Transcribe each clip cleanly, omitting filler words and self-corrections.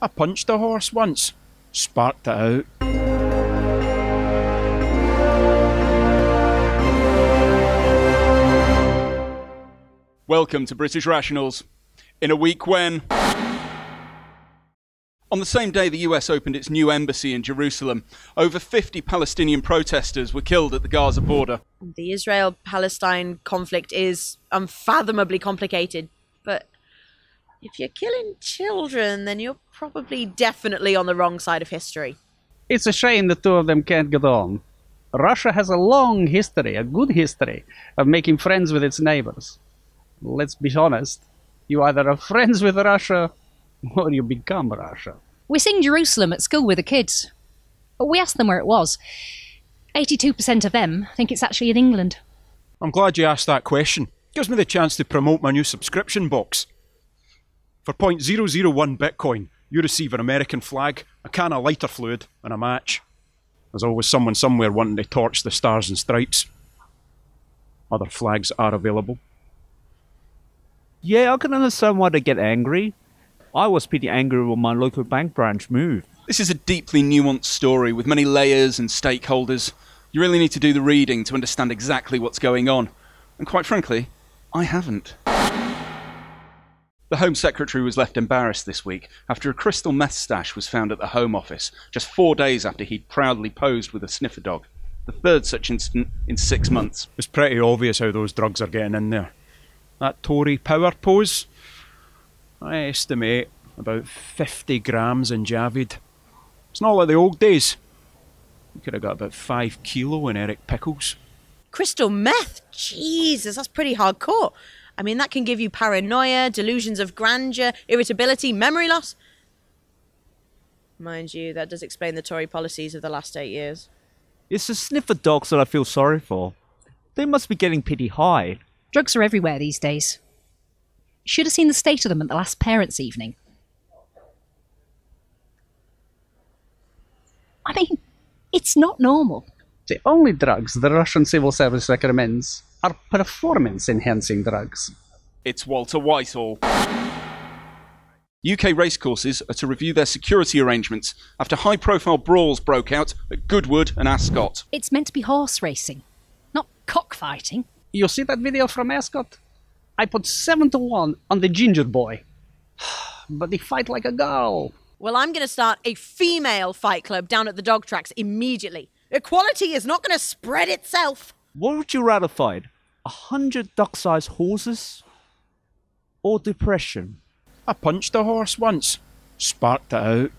I punched a horse once. Sparked it out. Welcome to British Rationals. In a week when... On the same day the US opened its new embassy in Jerusalem, over 50 Palestinian protesters were killed at the Gaza border. The Israel-Palestine conflict is unfathomably complicated, but if you're killing children, then you're probably definitely on the wrong side of history. It's a shame the two of them can't get on. Russia has a long history, a good history, of making friends with its neighbors. Let's be honest, you either are friends with Russia or you become Russia. We sing Jerusalem at school with the kids. We asked them where it was. 82% of them think it's actually in England. I'm glad you asked that question. Gives me the chance to promote my new subscription box. For 0.001 Bitcoin, you receive an American flag, a can of lighter fluid, and a match. There's always someone somewhere wanting to torch the stars and stripes. Other flags are available. Yeah, I can understand why they get angry. I was pretty angry when my local bank branch moved. This is a deeply nuanced story with many layers and stakeholders. You really need to do the reading to understand exactly what's going on. And quite frankly, I haven't. The Home Secretary was left embarrassed this week after a crystal meth stash was found at the Home Office, just 4 days after he'd proudly posed with a sniffer dog. The third such incident in 6 months. It's pretty obvious how those drugs are getting in there. That Tory power pose, I estimate about 50 grams in Javid. It's not like the old days. You could have got about 5 kilo in Eric Pickles. Crystal meth? Jesus, that's pretty hardcore. I mean, that can give you paranoia, delusions of grandeur, irritability, memory loss. Mind you, that does explain the Tory policies of the last 8 years. It's the sniffer dogs that I feel sorry for. They must be getting pretty high. Drugs are everywhere these days. Should have seen the state of them at the last parents' evening. I mean, it's not normal. The only drugs the Russian civil service recommends are performance-enhancing drugs. It's Walter Whitehall. UK racecourses are to review their security arrangements after high-profile brawls broke out at Goodwood and Ascot. It's meant to be horse racing, not cockfighting. You see that video from Ascot? I put 7-1 on the ginger boy. But they fight like a girl. Well, I'm going to start a female fight club down at the dog tracks immediately. Equality is not going to spread itself. What would you rather fight? 100 duck-sized horses? Or depression? I punched a horse once. Sparked it out.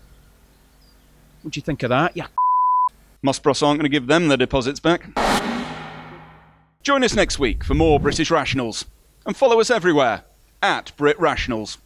What'd you think of that, you Mossbros aren't going to give them their deposits back. Join us next week for more British Rationals. And follow us everywhere at Brit Rationals.